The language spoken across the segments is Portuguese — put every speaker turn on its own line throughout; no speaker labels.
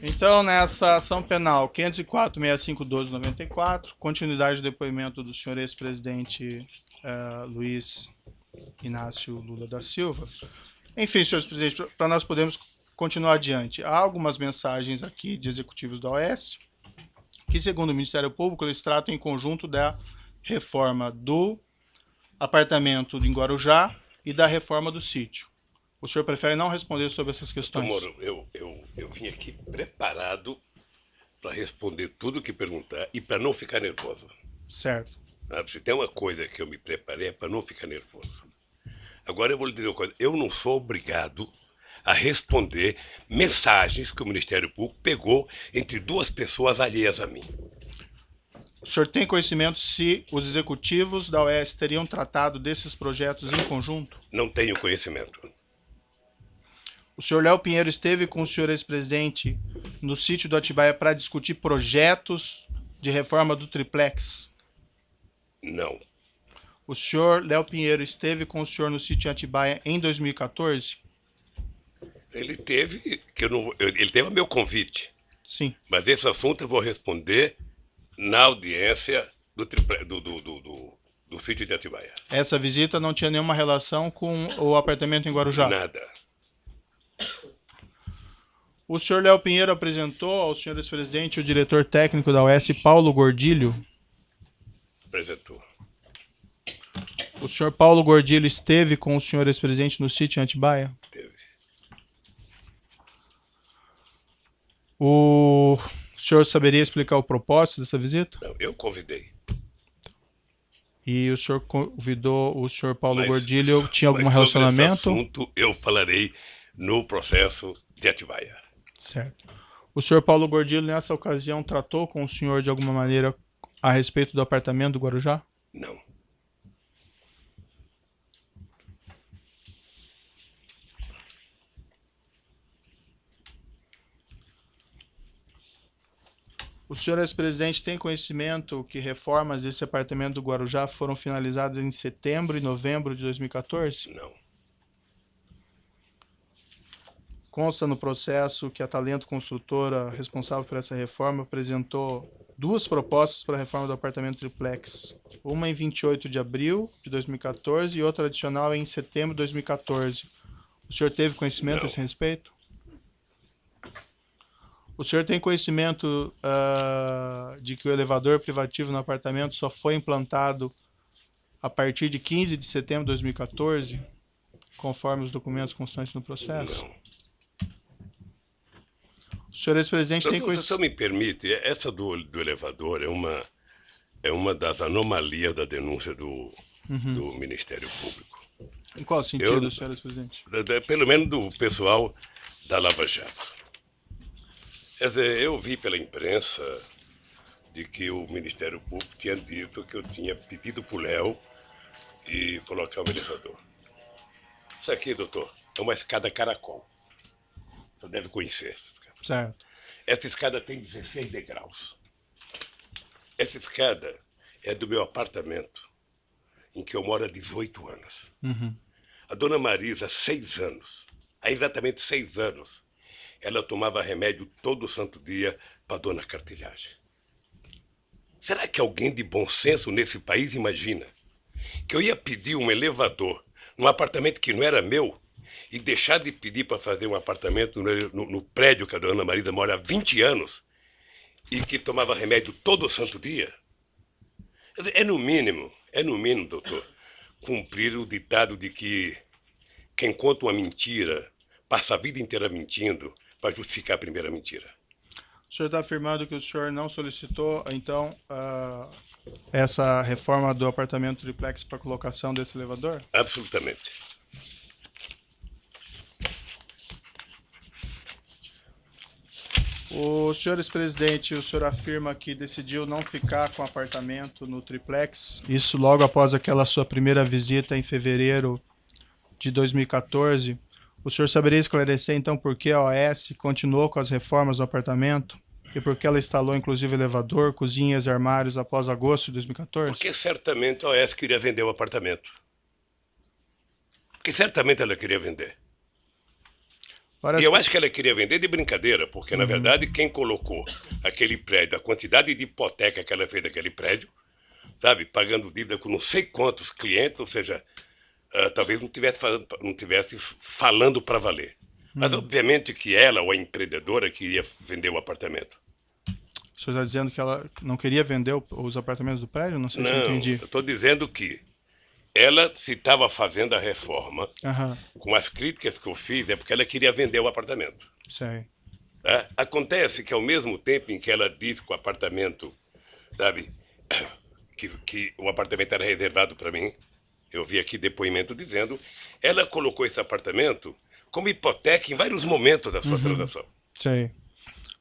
Então, nessa ação penal 504.6512/94, continuidade do depoimento do senhor ex-presidente Luiz Inácio Lula da Silva. Enfim, senhores presidentes, para nós podermos continuar adiante, há algumas mensagens aqui de executivos da OAS que, segundo o Ministério Público, eles tratam em conjunto da reforma do apartamento em Guarujá e da reforma do sítio. O senhor prefere não responder sobre essas
Doutor
questões?
Moro, eu vim aqui preparado para responder tudo o que perguntar e para não ficar nervoso.
Certo.
Se tem uma coisa que eu me preparei é para não ficar nervoso. Agora eu vou lhe dizer uma coisa: eu não sou obrigado a responder mensagens que o Ministério Público pegou entre duas pessoas alheias a mim.
O senhor tem conhecimento se os executivos da OAS teriam tratado desses projetos em conjunto?
Não tenho conhecimento.
O senhor Léo Pinheiro esteve com o senhor ex-presidente no sítio do Atibaia para discutir projetos de reforma do triplex?
Não.
O senhor Léo Pinheiro esteve com o senhor no sítio Atibaia em 2014?
Ele teve, ele teve o meu convite.
Sim.
Mas esse assunto eu vou responder na audiência do sítio de Atibaia.
Essa visita não tinha nenhuma relação com o apartamento em Guarujá?
Nada.
O senhor Léo Pinheiro apresentou ao senhor ex-presidente o diretor técnico da OAS, Paulo Gordilho?
Apresentou.
O senhor Paulo Gordilho esteve com o senhor ex-presidente no sítio em Atibaia?
Teve.
O senhor saberia explicar o propósito dessa visita?
Não, eu convidei.
E o senhor convidou o senhor Paulo Gordilho, tinha algum
mas
relacionamento?
sobre esse assunto eu falarei no processo de Atibaia.
Certo. O senhor Paulo Gordilho, nessa ocasião, tratou com o senhor de alguma maneira a respeito do apartamento do Guarujá?
Não.
O senhor ex-presidente tem conhecimento que reformas desse apartamento do Guarujá foram finalizadas em setembro e novembro de 2014?
Não.
Consta no processo que a Talento Construtora, responsável por essa reforma, apresentou duas propostas para a reforma do apartamento triplex. Uma em 28 de abril de 2014 e outra adicional em setembro de 2014. O senhor teve conhecimento a esse respeito? O senhor tem conhecimento de que o elevador privativo no apartamento só foi implantado a partir de 15 de setembro de 2014, conforme os documentos constantes no processo?
Não.
O senhor ex-presidente tem conhecimento...
Se você me permite, essa do elevador é uma das anomalias da denúncia do Ministério Público.
Em qual sentido, senhor ex-presidente?
Pelo menos do pessoal da Lava Jato. Quer dizer, eu vi pela imprensa de que o Ministério Público tinha dito que eu tinha pedido para o Léo e colocar um elevador. Isso aqui, doutor, é uma escada caracol. Você deve conhecer essa escada.
Certo.
Essa escada tem 16 degraus. Essa escada é do meu apartamento, em que eu moro há 18 anos. A dona Marisa, 6 anos, há exatamente 6 anos, ela tomava remédio todo santo dia para dona Cartilhagem. Será que alguém de bom senso nesse país imagina que eu ia pedir um elevador num apartamento que não era meu e deixar de pedir para fazer um apartamento no prédio que a dona Marisa mora há 20 anos e que tomava remédio todo santo dia? É no mínimo, doutor, cumprir o ditado de que quem conta uma mentira passa a vida inteira mentindo para justificar a primeira mentira.
O senhor está afirmando que o senhor não solicitou, então, essa reforma do apartamento triplex para colocação desse elevador?
Absolutamente.
O senhor ex-presidente, o senhor afirma que decidiu não ficar com o apartamento no triplex, isso logo após aquela sua primeira visita em fevereiro de 2014. O senhor saberia esclarecer, então, por que a OAS continuou com as reformas do apartamento e por que ela instalou, inclusive, elevador, cozinhas e armários após agosto de 2014?
Porque certamente a OAS queria vender o apartamento. Porque certamente ela queria vender.
Parece
E eu acho que ela queria vender de brincadeira, porque, na verdade, quem colocou aquele prédio, a quantidade de hipoteca que ela fez daquele prédio, sabe, pagando dívida com não sei quantos clientes, ou seja, talvez não tivesse falando para valer. Mas, obviamente, que ela, ou a empreendedora, queria vender o apartamento.
O senhor está dizendo que ela não queria vender os apartamentos do prédio? Não sei se eu
Não,
entendi.
eu estou dizendo que ela, se estava fazendo a reforma, com as críticas que eu fiz, é porque ela queria vender o apartamento.
Sei.
Acontece que, ao mesmo tempo em que ela disse que o apartamento, sabe, que o apartamento era reservado para mim, eu vi aqui depoimento dizendo, ela colocou esse apartamento como hipoteca em vários momentos da sua transação.
Sei.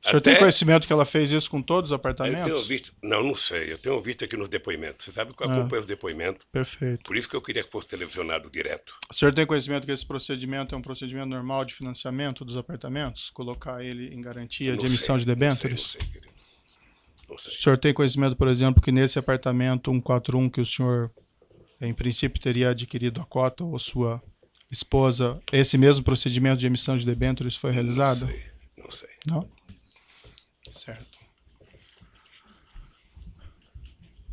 O senhor tem conhecimento que ela fez isso com todos os apartamentos?
Eu tenho visto, não sei, eu tenho visto aqui nos depoimentos. Você sabe que eu acompanho os depoimentos.
Perfeito.
Por isso que eu queria que fosse televisionado direto.
O senhor tem conhecimento que esse procedimento é um procedimento normal de financiamento dos apartamentos? Colocar ele em garantia de emissão de debêntures?
Não sei, querido. Não sei.
O senhor tem conhecimento, por exemplo, que nesse apartamento 141 que o senhor, em princípio, teria adquirido a cota, ou sua esposa, esse mesmo procedimento de emissão de debêntures foi realizado?
Não sei.
Não? Certo.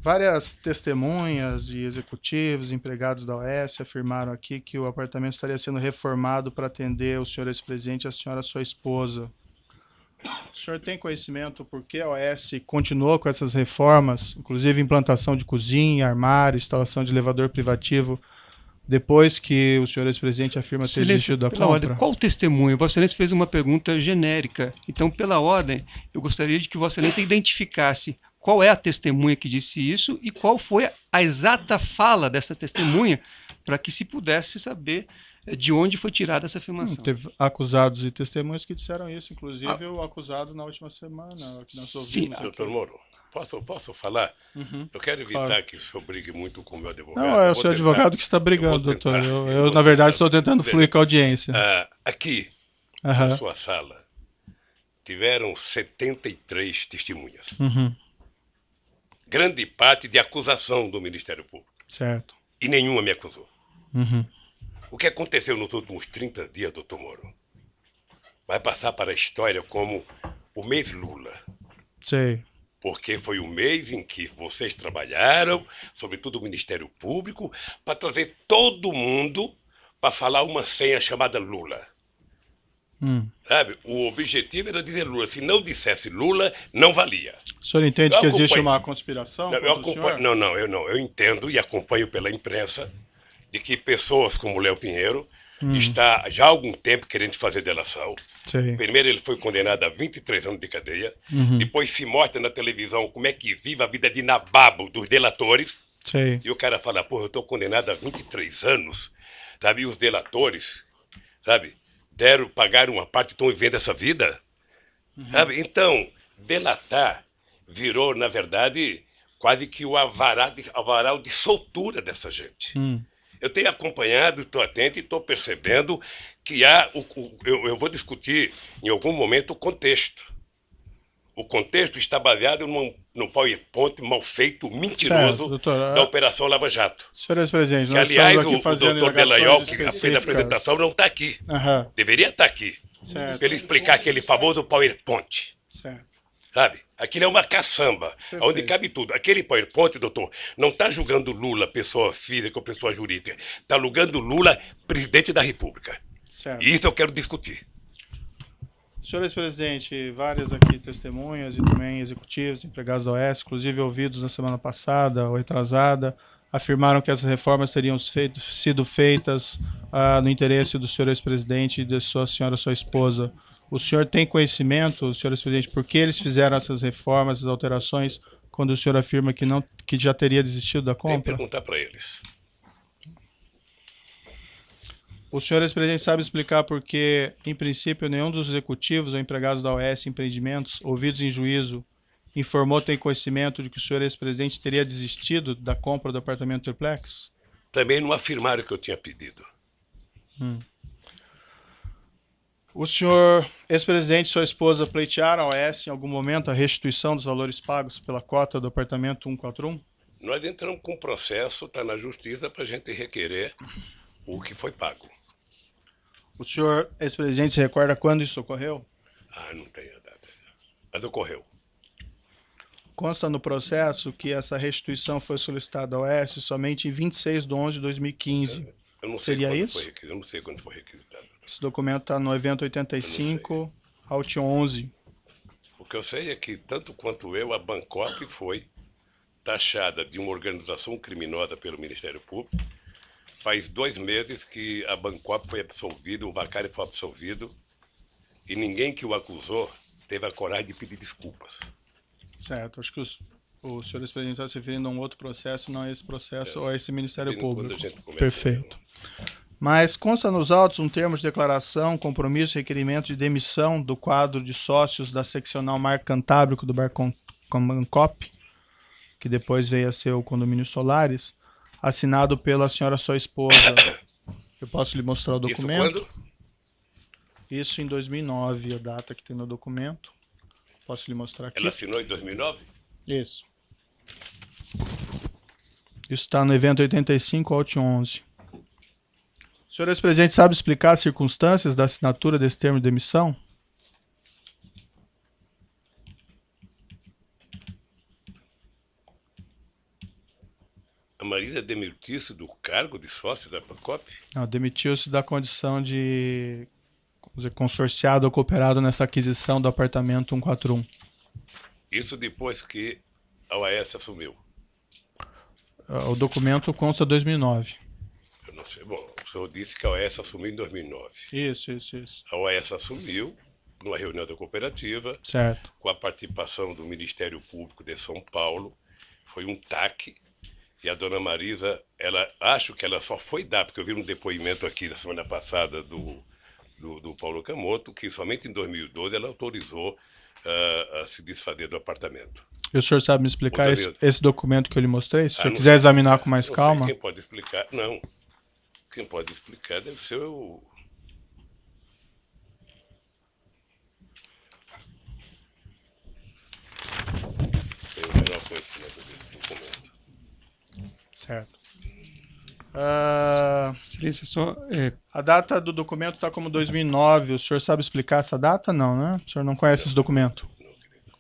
Várias testemunhas e executivos, empregados da OAS, afirmaram aqui que o apartamento estaria sendo reformado para atender o senhor ex-presidente e a senhora, sua esposa. O senhor tem conhecimento por que a OAS continuou com essas reformas, inclusive implantação de cozinha, armário, instalação de elevador privativo, depois que o senhor ex-presidente afirma ter desistido da compra?
Ordem, qual o testemunho? Vossa Excelência fez uma pergunta genérica. Então, pela ordem, eu gostaria de que Vossa Excelência identificasse qual é a testemunha que disse isso e qual foi a exata fala dessa testemunha, para que se pudesse saber de onde foi tirada essa afirmação.
Teve acusados e testemunhas que disseram isso, inclusive o acusado na última semana. Que nós ouvimos.
Doutor Moro, posso falar? Eu quero evitar que o senhor brigue muito com o meu advogado.
Não, é o seu advogado que está brigando, doutor. Eu na verdade, estou tentando fluir com a audiência.
Aqui, na sua sala, tiveram 73 testemunhas. Grande parte de acusação do Ministério Público.
Certo.
E nenhuma me acusou. O que aconteceu nos últimos 30 dias, doutor Moro, vai passar para a história como o mês Lula.
Sei.
Porque foi o mês em que vocês trabalharam, sobretudo o Ministério Público, para trazer todo mundo para falar uma senha chamada Lula. Sabe? O objetivo era dizer Lula. Se não dissesse Lula, não valia.
O senhor entende que existe uma conspiração?
Eu entendo e acompanho pela imprensa de que pessoas como Léo Pinheiro está já há algum tempo querendo fazer delação.
Sim.
Primeiro ele foi condenado a 23 anos de cadeia. Depois se mostra na televisão como é que vive a vida de nababo dos delatores.
Sim.
E o cara fala, eu estou condenado a 23 anos. Sabe? E os delatores, sabe, pagaram uma parte e estão vivendo essa vida. Sabe? Então, delatar virou, na verdade, quase que o avaral de soltura dessa gente. Eu tenho acompanhado, estou atento e estou percebendo que há... Eu vou discutir em algum momento o contexto. O contexto está baseado no PowerPoint mal feito, mentiroso, certo, doutor, da Operação Lava Jato.
Senhor ex-presidente,
nós estamos aqui fazendo o doutor Delayol, que fez a apresentação, não está aqui. Deveria estar aqui. Para ele explicar aquele famoso PowerPoint.
Certo.
Sabe? Aquilo é uma caçamba, perfeito, onde cabe tudo. Aquele PowerPoint, doutor, não está julgando Lula, pessoa física ou pessoa jurídica. Está julgando Lula, presidente da República.
Certo.
E isso eu quero discutir.
Senhor ex-presidente, várias aqui testemunhas e também executivos, empregados da OAS, inclusive ouvidos na semana passada ou retrasada, afirmaram que essas reformas teriam sido feitas no interesse do senhor ex-presidente e da sua senhora, sua esposa. O senhor tem conhecimento, senhor ex-presidente, por que eles fizeram essas reformas, essas alterações, quando o senhor afirma que já teria desistido da compra?
Tem que perguntar para eles.
O senhor ex-presidente sabe explicar por que, em princípio, nenhum dos executivos ou empregados da OAS Empreendimentos, ouvidos em juízo, informou ter conhecimento de que o senhor ex-presidente teria desistido da compra do apartamento triplex?
Também não afirmaram que eu tinha pedido.
O senhor ex-presidente e sua esposa pleitearam a OAS em algum momento a restituição dos valores pagos pela cota do apartamento 141?
Nós entramos com um processo, está na justiça, para a gente requerer o que foi pago.
O senhor, ex-presidente, se recorda quando isso ocorreu?
Não tenho a data. Mas ocorreu.
Consta no processo que essa restituição foi solicitada ao OAS somente em 26 de 11 de 2015.
Eu não sei
Seria
quando
isso?
foi requisitado. Eu não sei quando foi requisitado.
Esse documento está no evento 85, Alt 11.
O que eu sei é que, tanto quanto eu, a Bancop foi taxada de uma organização criminosa pelo Ministério Público. Faz 2 meses que a Bancop foi absolvida, o Vacari foi absolvido, e ninguém que o acusou teve a coragem de pedir desculpas.
Certo, acho que o senhor ex-presidente está se referindo a um outro processo, não a esse processo ou a esse Ministério Público. Perfeito. Mas consta nos autos um termo de declaração, compromisso e requerimento de demissão do quadro de sócios da seccional Mar Cantábrico do Bancop, que depois veio a ser o condomínio Solares, assinado pela senhora sua esposa. Eu posso lhe mostrar o documento?
Isso quando?
Isso em 2009, a data que tem no documento. Posso lhe mostrar aqui?
Ela assinou em 2009?
Isso. Isso está no evento 85, Alt 11. O senhor ex-presidente sabe explicar as circunstâncias da assinatura desse termo de demissão?
A Marisa demitiu-se do cargo de sócio da Bancop?
Não, demitiu-se da condição de, vamos dizer, consorciado ou cooperado nessa aquisição do apartamento 141.
Isso depois que a OAS assumiu?
O documento consta 2009.
Eu não sei. Bom, o senhor disse que a OAS assumiu em 2009.
Isso.
A OAS assumiu numa reunião da cooperativa,
Certo.
com a participação do Ministério Público de São Paulo. Foi um TAC. E a dona Marisa, acho que ela só foi dar, porque eu vi um depoimento aqui da semana passada do Paulo Camoto, que somente em 2012 ela autorizou a se desfazer do apartamento.
E o senhor sabe me explicar esse documento que eu lhe mostrei? Se o senhor quiser
sei,
examinar com mais
não
calma.
Sei quem pode explicar? Não. Quem pode explicar deve ser o... Tenho o menor conhecimento desse documento.
Certo.
Excelência, só...
A data do documento está como 2009. O senhor sabe explicar essa data? Não, né? O senhor não conhece esse documento?
Não, querido.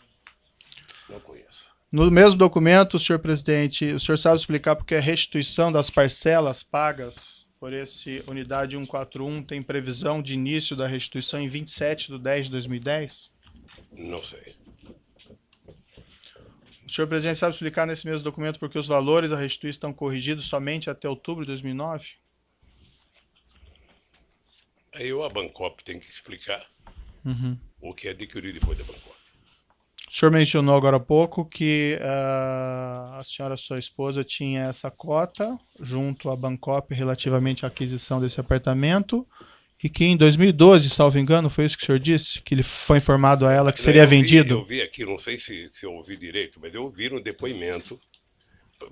Não conheço.
No mesmo documento, senhor presidente, o senhor sabe explicar porque a restituição das parcelas pagas por esse unidade 141 tem previsão de início da restituição em 27/10/2010?
Não sei.
O senhor presidente sabe explicar nesse mesmo documento porque os valores a restituir estão corrigidos somente até outubro de 2009?
Aí a Bancop tem que explicar o que adquiriu depois da Bancop.
O senhor mencionou agora há pouco que a senhora, sua esposa, tinha essa cota junto à Bancop relativamente à aquisição desse apartamento e que em 2012, salvo engano, foi isso que o senhor disse? Que ele foi informado a ela que seria vendido?
Eu vi aqui, não sei se eu ouvi direito, mas eu ouvi no depoimento.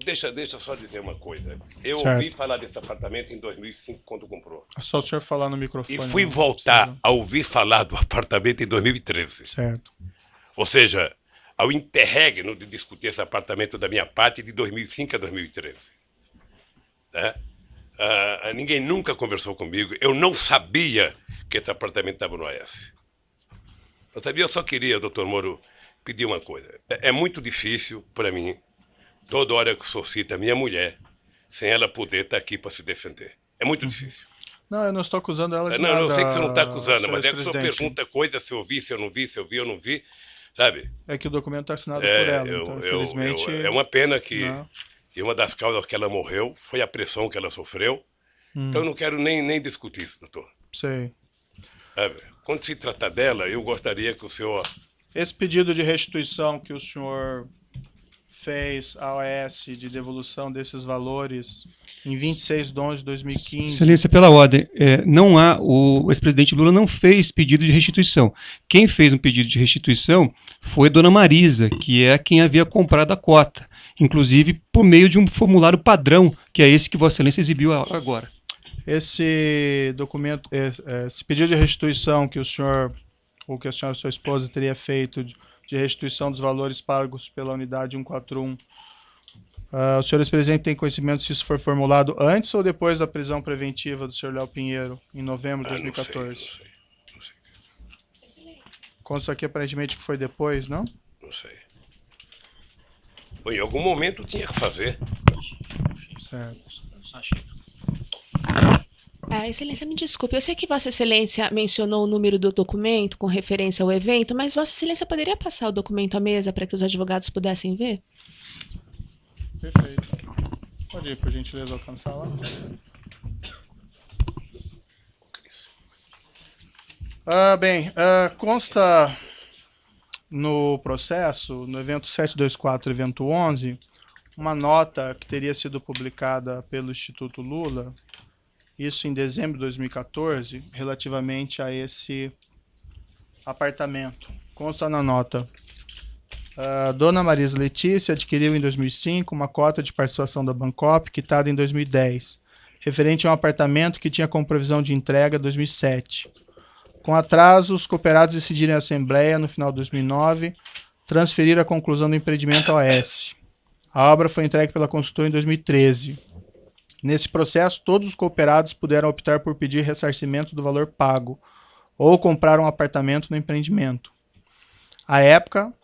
Deixa só dizer uma coisa. Eu ouvi falar desse apartamento em 2005, quando comprou.
É só o senhor falar no microfone.
E fui voltar a ouvir falar do apartamento em 2013.
Certo.
Ou seja, ao interregno de discutir esse apartamento da minha parte de 2005 a 2013. Né? Ninguém nunca conversou comigo. Eu não sabia que esse apartamento estava no AS. Eu sabia, eu só queria, doutor Moro, pedir uma coisa. É muito difícil para mim, toda hora que o senhor cita a minha mulher, sem ela poder estar aqui para se defender. É muito difícil.
Não, eu não estou acusando ela de
nada.
Não,
eu sei que você não está acusando, mas é que o senhor
presidente.
pergunta coisa, se eu vi, se eu não vi, se eu vi ou não vi, sabe?
É que o documento está assinado por ela, então, infelizmente...
é uma pena que...
Não.
E uma das causas que ela morreu foi a pressão que ela sofreu. Então eu não quero nem discutir isso, doutor.
Sei.
Sabe? Quando se trata dela, eu gostaria que o senhor...
Esse pedido de restituição que o senhor fez à OAS de devolução desses valores em 26 de 11 de 2015...
Excelência, pela ordem, não há, o ex-presidente Lula não fez pedido de restituição. Quem fez um pedido de restituição foi Dona Marisa, que é quem havia comprado a cota, inclusive por meio de um formulário padrão, que é esse que Vossa Excelência exibiu agora.
Esse documento, esse pedido de restituição que o senhor, ou que a senhora e sua esposa teria feito de restituição dos valores pagos pela unidade 141, Os senhores presidentes têm conhecimento se isso foi formulado antes ou depois da prisão preventiva do senhor Léo Pinheiro, em novembro de 2014?
Não sei.
Consta aqui aparentemente que foi depois, não?
Não sei. Bom, em algum momento tinha que fazer.
Certo.
Excelência, me desculpe, eu sei que Vossa Excelência mencionou o número do documento com referência ao evento, mas Vossa Excelência poderia passar o documento à mesa para que os advogados pudessem ver?
Perfeito. Pode ir, por gentileza, alcançar lá. Consta no processo, no evento 724, evento 11, uma nota que teria sido publicada pelo Instituto Lula, isso em dezembro de 2014, relativamente a esse apartamento. Consta na nota: Dona Marisa Letícia adquiriu em 2005 uma cota de participação da Bancop, quitada em 2010, referente a um apartamento que tinha como previsão de entrega 2007. Com atraso, os cooperados decidiram em assembleia, no final de 2009, transferir a conclusão do empreendimento ao OAS. A obra foi entregue pela consultora em 2013. Nesse processo, todos os cooperados puderam optar por pedir ressarcimento do valor pago ou comprar um apartamento no empreendimento. À época,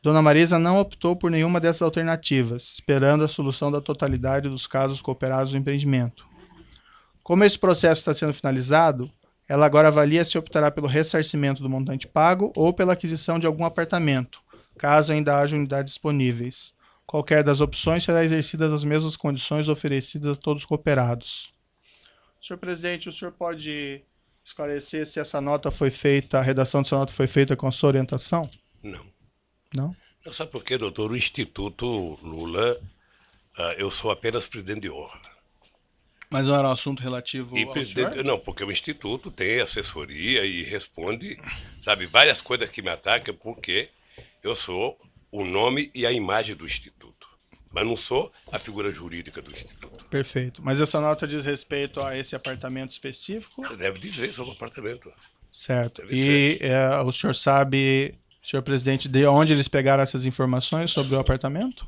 Dona Marisa não optou por nenhuma dessas alternativas, esperando a solução da totalidade dos casos cooperados no empreendimento. Como esse processo está sendo finalizado, ela agora avalia se optará pelo ressarcimento do montante pago ou pela aquisição de algum apartamento, caso ainda haja unidades disponíveis. Qualquer das opções será exercida nas mesmas condições oferecidas a todos os cooperados. Senhor presidente, o senhor pode esclarecer se essa nota foi feita, a redação dessa nota foi feita com a sua orientação?
Não.
Não?
Não sabe por quê, doutor? O Instituto Lula, eu sou apenas presidente de honra.
Mas não era um assunto relativo ao senhor?
Não, porque o Instituto tem assessoria e responde, sabe, várias coisas que me atacam, porque eu sou o nome e a imagem do Instituto, mas não sou a figura jurídica do Instituto.
Perfeito. Mas essa nota diz respeito a esse apartamento específico?
Deve dizer sobre o apartamento.
Certo.
Deve
E o senhor sabe, senhor presidente, de onde eles pegaram essas informações sobre o apartamento?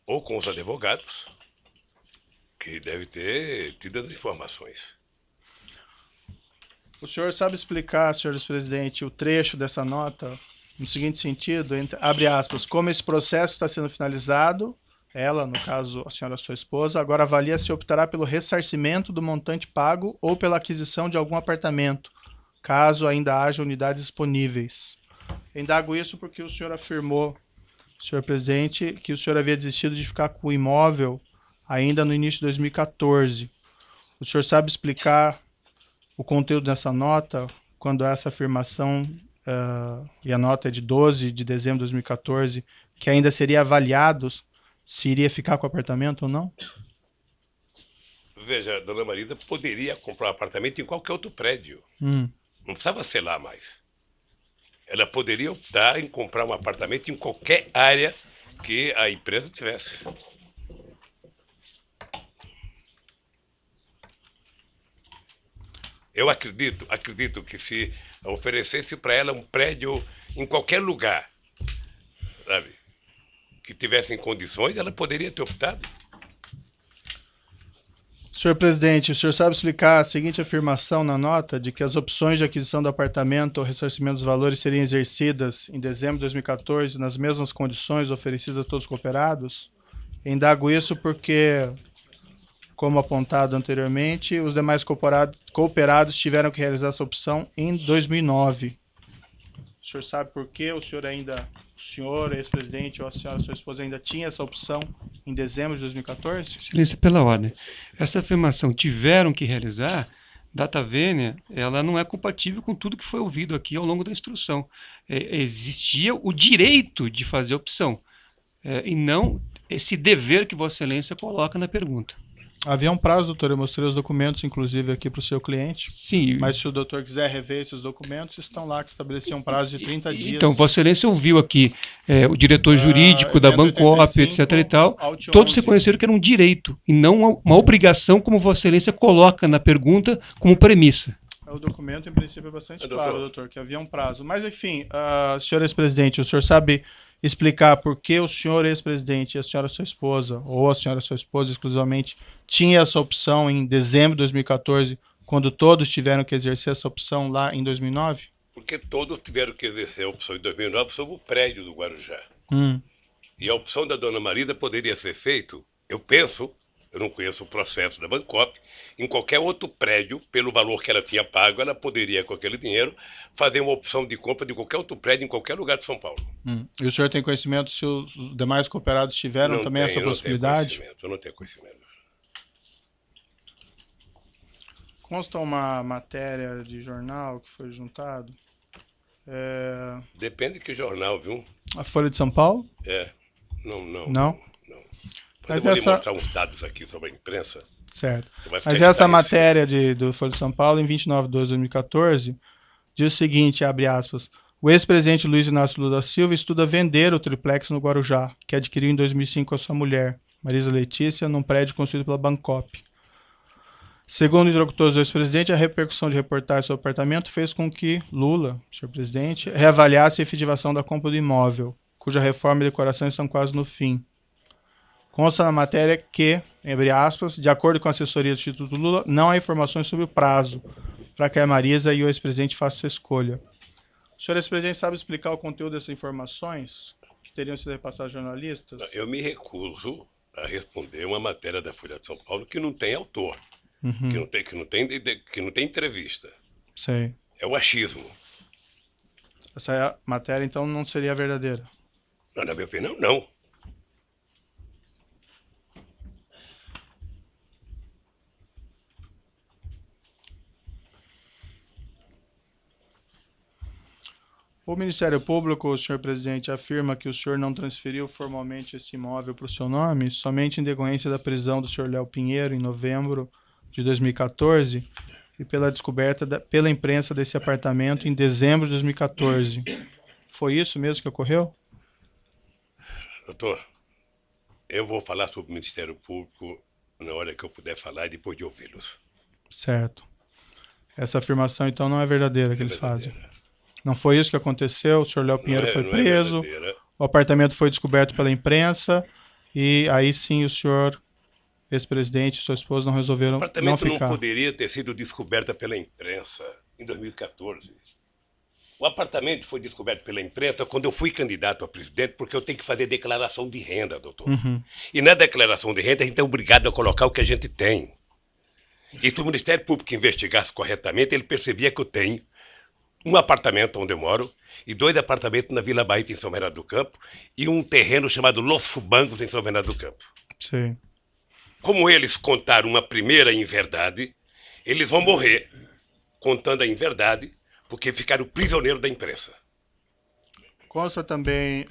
Ou com os advogados, que deve ter tido as informações.
O senhor sabe explicar, senhores presidente, o trecho dessa nota no seguinte sentido, abre aspas, como esse processo está sendo finalizado, ela, no caso a senhora sua esposa, agora avalia se optará pelo ressarcimento do montante pago ou pela aquisição de algum apartamento, caso ainda haja unidades disponíveis. Indago isso porque o senhor afirmou, senhor presidente, que o senhor havia desistido de ficar com o imóvel ainda no início de 2014. O senhor sabe explicar o conteúdo dessa nota, quando essa afirmação, e a nota é de 12 de dezembro de 2014, que ainda seria avaliado se iria ficar com o apartamento ou não?
Veja, Dona Marisa poderia comprar um apartamento em qualquer outro prédio. Não precisava ser lá mais. Ela poderia optar em comprar um apartamento em qualquer área que a empresa tivesse. Eu acredito que se oferecesse para ela um prédio em qualquer lugar, sabe, que tivesse em condições, ela poderia ter optado.
Senhor presidente, o senhor sabe explicar a seguinte afirmação na nota de que as opções de aquisição do apartamento ou ressarcimento dos valores seriam exercidas em dezembro de 2014 nas mesmas condições oferecidas a todos os cooperados? Indago isso porque, como apontado anteriormente, os demais cooperados tiveram que realizar essa opção em 2009. O senhor sabe por que o senhor, ex-presidente, ou a senhora, sua esposa, ainda tinha essa opção em dezembro de 2014?
Excelência, pela ordem. Essa afirmação, tiveram que realizar, data vênia, ela não é compatível com tudo que foi ouvido aqui ao longo da instrução. Existia o direito de fazer opção, e não esse dever que Vossa Excelência coloca na pergunta.
Havia um prazo, doutor, eu mostrei os documentos, inclusive, aqui para o seu cliente.
Sim.
Mas se o doutor quiser rever esses documentos, estão lá que estabeleciam um prazo de 30 dias.
Então, Vossa Excelência ouviu aqui o diretor jurídico da Bancop, etc. e tal. Todos reconheceram que era um direito e não uma obrigação, como Vossa Excelência coloca na pergunta como premissa.
O documento, em princípio, é bastante
Doutor.
claro, doutor, que havia um prazo. Mas, enfim, senhor ex-presidente, o senhor sabe explicar por que o senhor ex-presidente e a senhora sua esposa, ou a senhora sua esposa exclusivamente, tinha essa opção em dezembro de 2014, quando todos tiveram que exercer essa opção lá em 2009?
Porque todos tiveram que exercer a opção em 2009 sobre o prédio do Guarujá. E a opção da dona Marisa poderia ser feita, eu penso, eu não conheço o processo da Bancop, em qualquer outro prédio, pelo valor que ela tinha pago, ela poderia, com aquele dinheiro, fazer uma opção de compra de qualquer outro prédio em qualquer lugar de São Paulo.
E o senhor tem conhecimento se os demais cooperados tiveram também essa possibilidade?
Eu não tenho conhecimento.
Consta uma matéria de jornal que foi juntado.
Depende de que jornal, viu?
A Folha de São Paulo?
Não? Mas eu vou lhe mostrar uns dados aqui sobre a imprensa.
Certo.
Vai ficar
Mas essa
esclarecido.
matéria do Folha de São Paulo, em 29 de 12 de 2014, diz o seguinte, abre aspas, o ex-presidente Luiz Inácio Lula da Silva estuda vender o triplex no Guarujá, que adquiriu em 2005 com a sua mulher, Marisa Letícia, num prédio construído pela Bancop. Segundo interlocutores do ex-presidente, a repercussão de reportagem sobre o apartamento fez com que Lula, senhor presidente, reavaliasse a efetivação da compra do imóvel, cuja reforma e decoração estão quase no fim. Consta na matéria que, abre aspas, de acordo com a assessoria do Instituto Lula, não há informações sobre o prazo para que a Marisa e o ex-presidente façam essa escolha. O senhor ex-presidente sabe explicar o conteúdo dessas informações que teriam sido repassadas a jornalistas?
Eu me recuso a responder uma matéria da Folha de São Paulo que não tem autor, que não tem entrevista.
Sei.
É o achismo.
Essa matéria, então, não seria verdadeira?
Não, na minha opinião, não.
O Ministério Público, senhor presidente, afirma que o senhor não transferiu formalmente esse imóvel para o seu nome, somente em decorrência da prisão do senhor Léo Pinheiro, em novembro de 2014, e pela descoberta pela imprensa desse apartamento em dezembro de 2014. Foi isso mesmo que ocorreu?
Doutor, eu vou falar sobre o Ministério Público na hora que eu puder falar e depois de ouvi-los.
Certo. Essa afirmação, então, não é verdadeira que eles
verdadeira.
fazem? Não foi isso que aconteceu? O senhor Léo Pinheiro foi
não
preso,
verdadeira.
o apartamento foi descoberto pela imprensa, e aí sim o senhor, ex-presidente e sua esposa não resolveram
O
não
apartamento não
ficar.
poderia ter sido descoberto pela imprensa em 2014. O apartamento foi descoberto pela imprensa quando eu fui candidato a presidente, porque eu tenho que fazer declaração de renda, doutor. E na declaração de renda a gente é obrigado a colocar o que a gente tem. E se o Ministério Público investigasse corretamente, ele percebia que eu tenho um apartamento onde eu moro e 2 apartamentos na Vila Bahia, em São Bernardo do Campo, e um terreno chamado Los Fubangos, em São Bernardo do Campo.
Sim.
Como eles contaram uma primeira inverdade, eles vão morrer contando a inverdade, porque ficaram prisioneiros da imprensa.
Consta também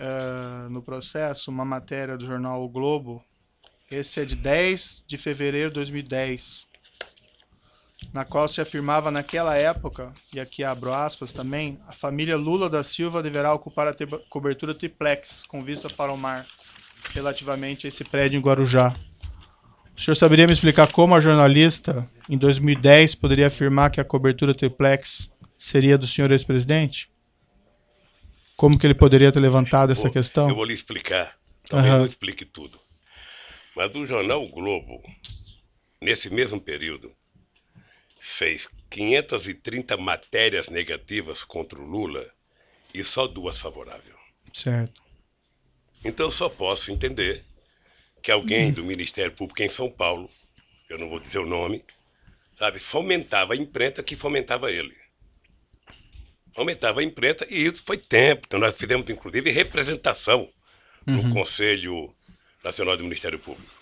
no processo uma matéria do jornal O Globo, esse é de 10 de fevereiro de 2010, na qual se afirmava naquela época, e aqui abro aspas também, a família Lula da Silva deverá ocupar a cobertura triplex, com vista para o mar, relativamente a esse prédio em Guarujá. O senhor saberia me explicar como a jornalista, em 2010, poderia afirmar que a cobertura triplex seria do senhor ex-presidente? Como que ele poderia ter levantado essa questão?
Eu vou lhe explicar, talvez não explique tudo. Mas o jornal o Globo, nesse mesmo período, fez 530 matérias negativas contra o Lula e só 2 favoráveis.
Certo.
Então eu só posso entender que alguém do Ministério Público em São Paulo, eu não vou dizer o nome, sabe, fomentava a imprensa que fomentava ele. Fomentava a imprensa e isso foi tempo. Então nós fizemos, inclusive, representação no Conselho Nacional do Ministério Público.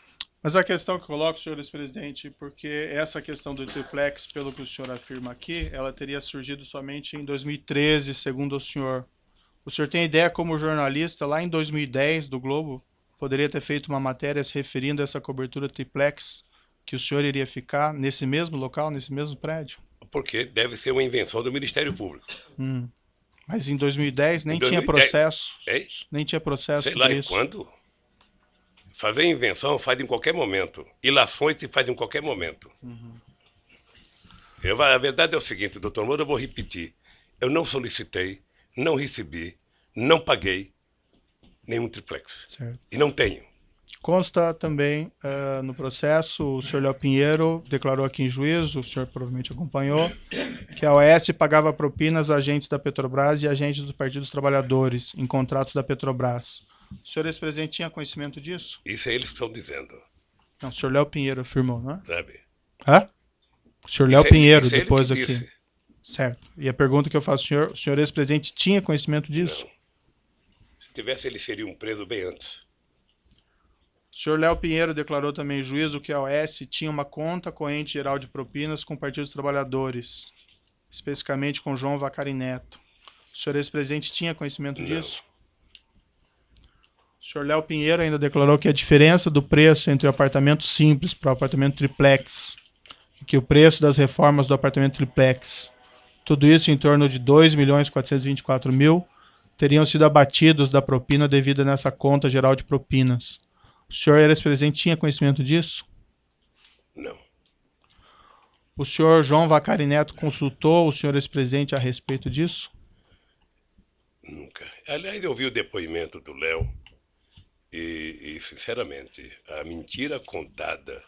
Mas a questão que eu coloco, senhor ex-presidente, porque essa questão do triplex, pelo que o senhor afirma aqui, ela teria surgido somente em 2013, segundo o senhor. O senhor tem ideia como jornalista, lá em 2010, do Globo, poderia ter feito uma matéria se referindo a essa cobertura triplex, que o senhor iria ficar nesse mesmo local, nesse mesmo prédio?
Porque deve ser uma invenção do Ministério Público.
Mas em 2010 nem
Em
tinha
2010,
processo.
É isso?
Nem tinha processo
Sei lá
sobre
em
isso.
quando. Fazer invenção faz em ququalquer momento. Ilações se faz em qualquer momento. A verdade é o seguinte, doutor Moura, eu vou repetir. Eu não solicitei, não recebi, não paguei nenhum triplex.
Certo.
E não tenho.
Consta também no processo, o senhor Léo Pinheiro declarou aqui em juízo, o senhor provavelmente acompanhou, que a OS pagava propinas a agentes da Petrobras e agentes do Partido dos Trabalhadores em contratos da Petrobras. O senhor ex-presidente tinha conhecimento disso?
Isso é eles que estão dizendo,
Não, o senhor Léo Pinheiro afirmou, não é?
sabe?
Hã? O senhor Léo Pinheiro,
isso é ele
depois
que
aqui.
disse.
Certo. E a pergunta que eu faço ao senhor, o senhor ex-presidente tinha conhecimento disso?
Não. Se tivesse, ele seria um preso bem antes.
O senhor Léo Pinheiro declarou também em juízo que a OS tinha uma conta corrente geral de propinas com o Partido dos Trabalhadores, especificamente com João Vacari Neto. O senhor ex-presidente tinha conhecimento disso? O senhor Léo Pinheiro ainda declarou que a diferença do preço entre o apartamento simples para o apartamento triplex, e que o preço das reformas do apartamento triplex, tudo isso em torno de 2.424.000, teriam sido abatidos da propina devida nessa conta geral de propinas. O senhor ex-presidente tinha conhecimento disso?
Não.
O senhor João Vacari Neto consultou o senhor ex-presidente a respeito disso?
Nunca. Aliás, eu vi o depoimento do Léo e, sinceramente, a mentira contada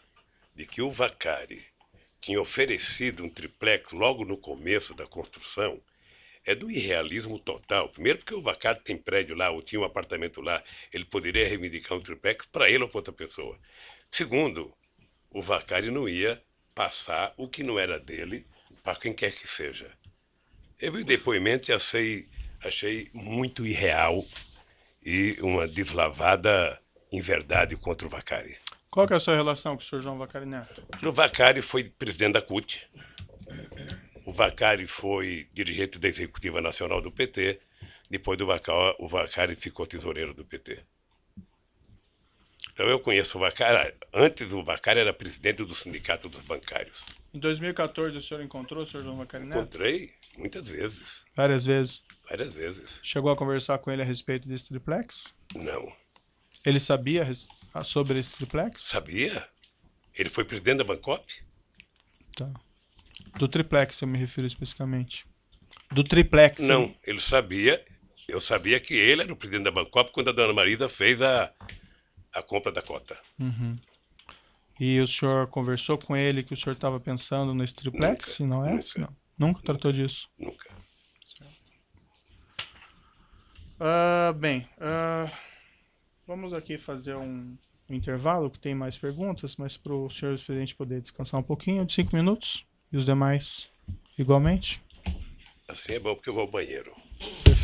de que o Vacari tinha oferecido um triplex logo no começo da construção é do irrealismo total. Primeiro porque o Vacari tem prédio lá, ou tinha um apartamento lá, ele poderia reivindicar um triplex para ele ou para outra pessoa. Segundo, o Vacari não ia passar o que não era dele para quem quer que seja. Eu vi o depoimento e achei muito irreal e uma deslavada inverdade contra o Vacari.
Qual que é a sua relação com o senhor João Vacari Neto?
O Vacari foi presidente da CUT. O Vacari foi dirigente da Executiva Nacional do PT. Depois do Vacari, o Vacari ficou tesoureiro do PT. Então eu conheço o Vacari. Antes o Vacari era presidente do Sindicato dos Bancários.
Em 2014 o senhor encontrou o senhor João Vacari Neto?
Encontrei muitas vezes.
Várias vezes.
Várias vezes.
Chegou a conversar com ele a respeito desse triplex?
Não.
Ele sabia sobre esse triplex?
Sabia? Ele foi presidente da Bancop?
Tá. Do triplex eu me refiro especificamente. Do triplex.
Não, ele sabia. Eu sabia que ele era o presidente da Bancop quando a dona Marisa fez a compra da cota.
Uhum. E o senhor conversou com ele que o senhor estava pensando nesse triplex?
Nunca,
Não é?
nunca.
Não. Nunca tratou disso?
Nunca.
Vamos aqui fazer um intervalo, que tem mais perguntas, mas para o senhor presidente poder descansar um pouquinho, de 5 minutos, e os demais igualmente.
Assim é bom porque eu vou ao banheiro.
Perfeito.